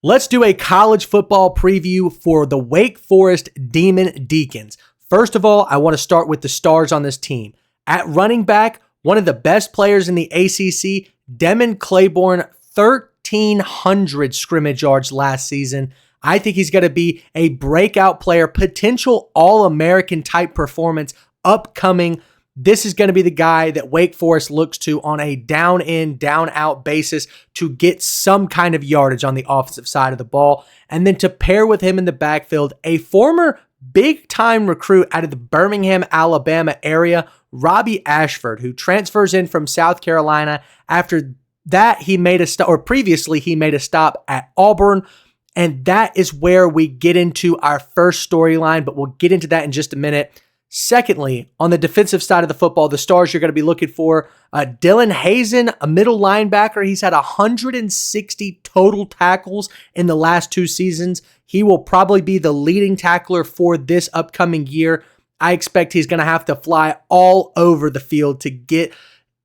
Let's do a college football preview for the Wake Forest Demon Deacons. First of all, I want to start with the stars on this team. At running back, one of the best players in the ACC, Demon Claiborne, 1,300 scrimmage yards last season. I think he's going to be a breakout player, potential All-American type performance upcoming. This is going to be the guy that Wake Forest looks to on a down-in, down-out basis to get some kind of yardage on the offensive side of the ball. And then to pair with him in the backfield, a former big-time recruit out of the Birmingham, Alabama area, Robbie Ashford, who transfers in from South Carolina. After that, previously he made a stop at Auburn. And that is where we get into our first storyline, but we'll get into that in just a minute. Secondly, on the defensive side of the football, the stars you're going to be looking for, Dylan Hazen, a middle linebacker. He's had 160 total tackles in the last 2 seasons. He will probably be the leading tackler for this upcoming year. I expect he's going to have to fly all over the field to get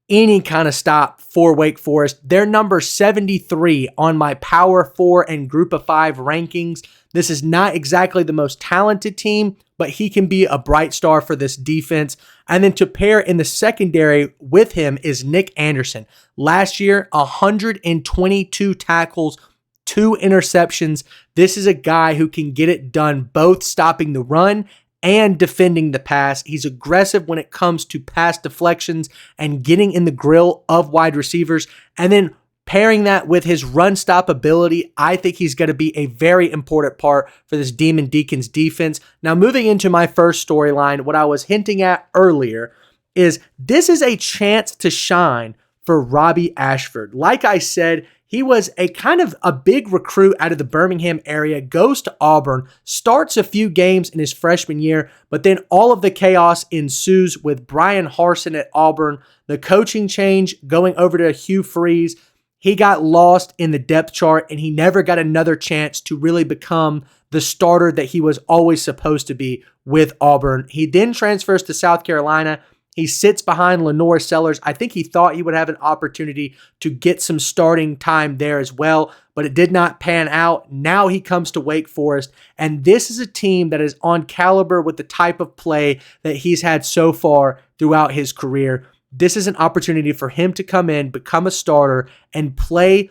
any kind of stop for Wake Forest. They're number 73 on my Power 4 and Group of 5 rankings. This is not exactly the most talented team, but he can be a bright star for this defense. And then to pair in the secondary with him is Nick Anderson. Last year, 122 tackles, 2 interceptions. This is a guy who can get it done both stopping the run and defending the pass. He's aggressive when it comes to pass deflections and getting in the grill of wide receivers. And then pairing that with his run stop ability, I think he's going to be a very important part for this Demon Deacons defense. Now, moving into my first storyline, what I was hinting at earlier is this is a chance to shine for Robbie Ashford. Like I said, he was a kind of a big recruit out of the Birmingham area, goes to Auburn, starts a few games in his freshman year, but then all of the chaos ensues with Brian Harsin at Auburn, the coaching change going over to Hugh Freeze. He got lost in the depth chart and he never got another chance to really become the starter that he was always supposed to be with Auburn. He then transfers to South Carolina. He sits behind Lenore Sellers. I think he thought he would have an opportunity to get some starting time there as well, but it did not pan out. Now he comes to Wake Forest, and this is a team that is on caliber with the type of play that he's had so far throughout his career. This is an opportunity for him to come in, become a starter, and play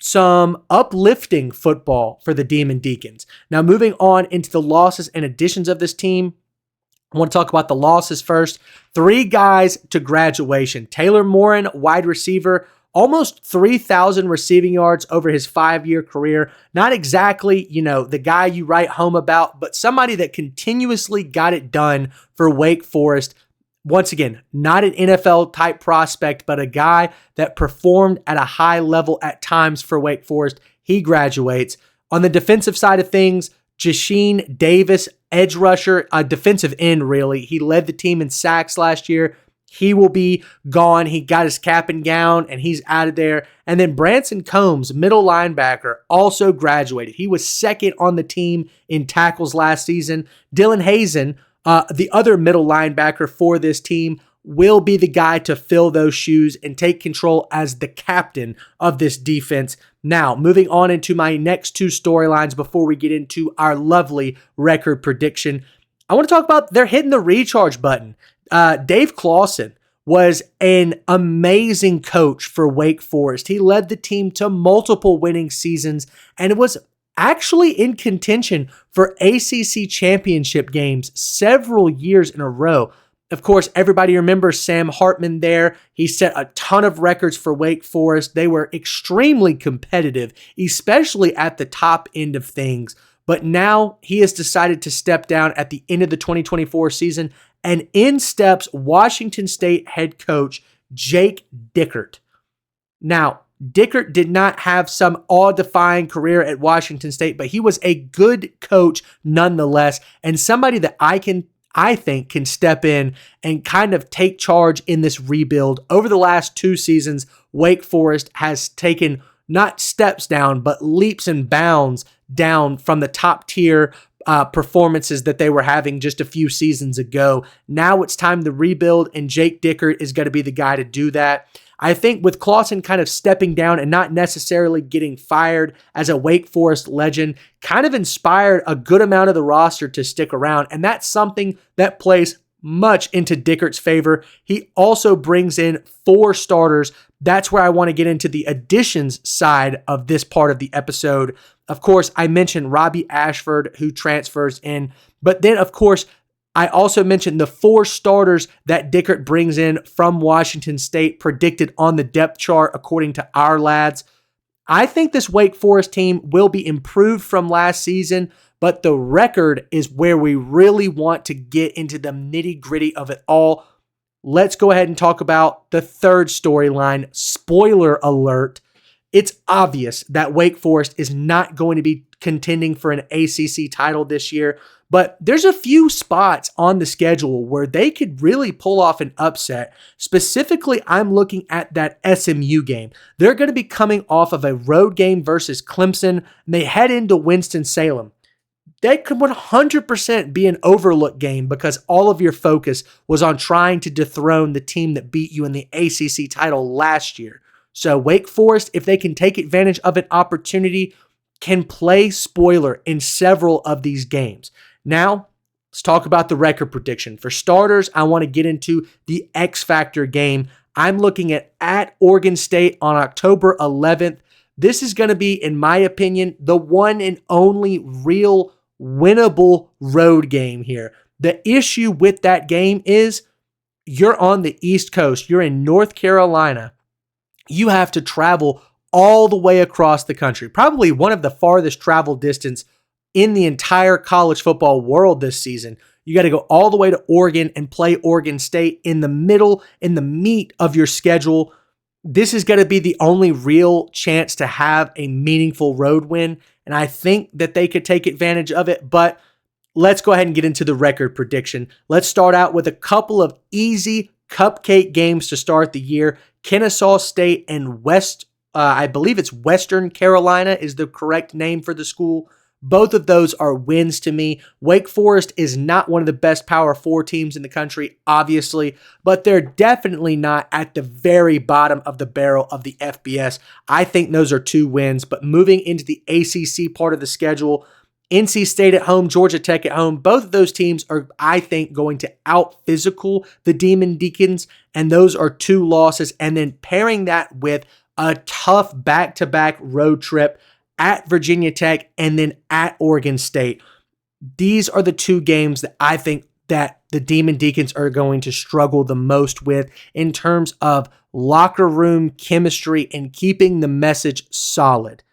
some uplifting football for the Demon Deacons. Now, moving on into the losses and additions of this team, I want to talk about the losses first. 3 guys to graduation. Taylor Morin, wide receiver, almost 3,000 receiving yards over his 5-year career. Not exactly, the guy you write home about, but somebody that continuously got it done for Wake Forest. Once again, not an NFL type prospect, but a guy that performed at a high level at times for Wake Forest. He graduates. On the defensive side of things, Jasheen Davis, edge rusher, a defensive end really. He led the team in sacks last year. He will be gone. He got his cap and gown and he's out of there. And then Branson Combs, middle linebacker, also graduated. He was second on the team in tackles last season. Dylan Hazen, the other middle linebacker for this team, will be the guy to fill those shoes and take control as the captain of this defense. Now, moving on into my next 2 storylines before we get into our lovely record prediction, I want to talk about they're hitting the recharge button. Dave Clawson was an amazing coach for Wake Forest. He led the team to multiple winning seasons, and it was actually in contention for ACC championship games several years in a row. Of course, everybody remembers Sam Hartman there. He set a ton of records for Wake Forest. They were extremely competitive, especially at the top end of things. But now he has decided to step down at the end of the 2024 season, and in steps Washington State head coach Jake Dickert. Now, Dickert did not have some awe-defying career at Washington State, but he was a good coach nonetheless, and somebody that I think can step in and kind of take charge in this rebuild. Over the last 2 seasons, Wake Forest has taken not steps down, but leaps and bounds down from the top tier performances that they were having just a few seasons ago. Now it's time to rebuild, and Jake Dickert is going to be the guy to do that. I think with Clawson kind of stepping down and not necessarily getting fired as a Wake Forest legend, kind of inspired a good amount of the roster to stick around. And that's something that plays much into Dickert's favor. He also brings in 4 starters. That's where I want to get into the additions side of this part of the episode. Of course, I mentioned Robbie Ashford, who transfers in, but then, of course, I also mentioned the 4 starters that Dickert brings in from Washington State, predicted on the depth chart according to our lads. I think this Wake Forest team will be improved from last season, but the record is where we really want to get into the nitty-gritty of it all. Let's go ahead and talk about the third storyline. Spoiler alert. It's obvious that Wake Forest is not going to be contending for an ACC title this year, but there's a few spots on the schedule where they could really pull off an upset. Specifically, I'm looking at that SMU game. They're going to be coming off of a road game versus Clemson, and they head into Winston-Salem. That could 100% be an overlook game because all of your focus was on trying to dethrone the team that beat you in the ACC title last year. So Wake Forest, if they can take advantage of an opportunity, can play spoiler in several of these games. Now, let's talk about the record prediction. For starters, I want to get into the X Factor game. I'm looking at Oregon State on October 11th. This is going to be, in my opinion, the one and only real winnable road game here. The issue with that game is you're on the East Coast. You're in North Carolina. You have to travel all the way across the country, probably one of the farthest travel distance in the entire college football world this season. You got to go all the way to Oregon and play Oregon State in the middle, in the meat of your schedule. This is going to be the only real chance to have a meaningful road win, and I think that they could take advantage of it, but let's go ahead and get into the record prediction. Let's start out with a couple of easy cupcake games to start the year. Kennesaw State and I believe it's Western Carolina is the correct name for the school. Both of those are wins to me. Wake Forest is not one of the best Power 4 teams in the country, obviously, but they're definitely not at the very bottom of the barrel of the FBS. I think those are 2 wins, but moving into the ACC part of the schedule, NC State at home, Georgia Tech at home, both of those teams are, I think, going to out-physical the Demon Deacons, and those are 2 losses, and then pairing that with a tough back-to-back road trip at Virginia Tech and then at Oregon State. These are the 2 games that I think that the Demon Deacons are going to struggle the most with in terms of locker room chemistry and keeping the message solid.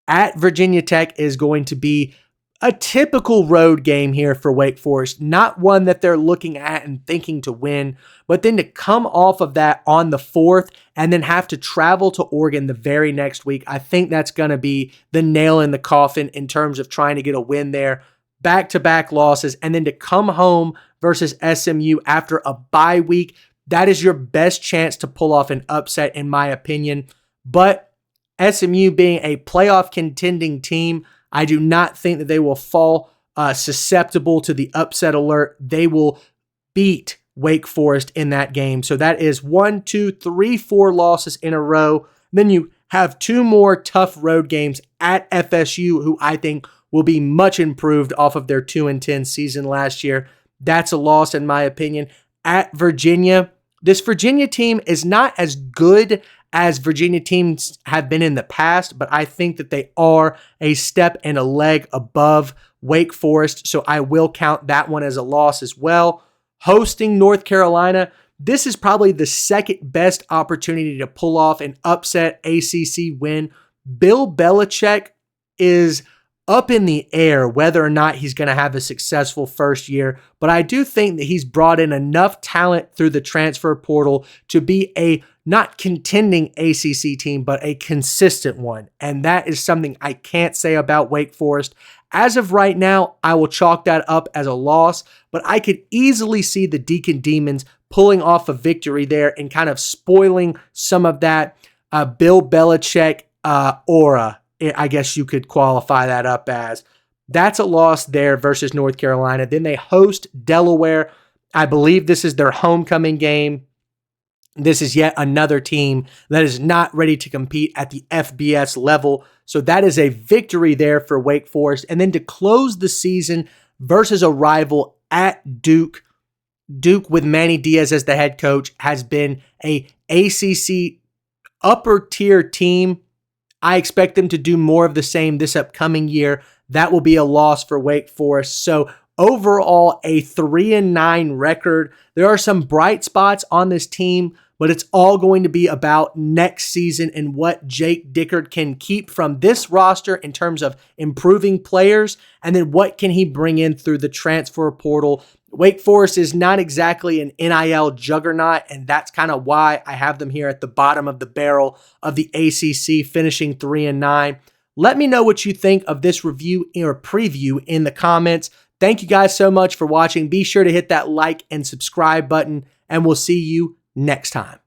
At Virginia Tech is going to be a typical road game here for Wake Forest, not one that they're looking at and thinking to win, but then to come off of that on the 4th and then have to travel to Oregon the very next week, I think that's going to be the nail in the coffin in terms of trying to get a win there. Back-to-back losses, and then to come home versus SMU after a bye week, that is your best chance to pull off an upset, in my opinion. But SMU being a playoff contending team, I do not think that they will fall susceptible to the upset alert. They will beat Wake Forest in that game. So that is 1, 2, 3, 4 losses in a row. Then you have 2 more tough road games at FSU, who I think will be much improved off of their 2-10 season last year. That's a loss in my opinion. At Virginia, this Virginia team is not as good as Virginia teams have been in the past, but I think that they are a step and a leg above Wake Forest, so I will count that one as a loss as well. Hosting North Carolina, this is probably the second best opportunity to pull off an upset ACC win. Bill Belichick is up in the air whether or not he's going to have a successful first year, but I do think that he's brought in enough talent through the transfer portal to be a not contending ACC team, but a consistent one, and that is something I can't say about Wake Forest. As of right now, I will chalk that up as a loss, but I could easily see the Deacon Demons pulling off a victory there and kind of spoiling some of that Bill Belichick aura, I guess you could qualify that up as. That's a loss there versus North Carolina. Then they host Delaware. I believe this is their homecoming game. This is yet another team that is not ready to compete at the FBS level. So that is a victory there for Wake Forest. And then to close the season versus a rival at Duke. Duke with Manny Diaz as the head coach has been a ACC upper tier team. I expect them to do more of the same this upcoming year. That will be a loss for Wake Forest. So overall, a 3-9 record. There are some bright spots on this team, but it's all going to be about next season and what Jake Dickert can keep from this roster in terms of improving players, and then what can he bring in through the transfer portal. Wake Forest is not exactly an NIL juggernaut, and that's kind of why I have them here at the bottom of the barrel of the ACC, finishing 3-9. Let me know what you think of this review or preview in the comments. Thank you guys so much for watching. Be sure to hit that like and subscribe button, and we'll see you next time.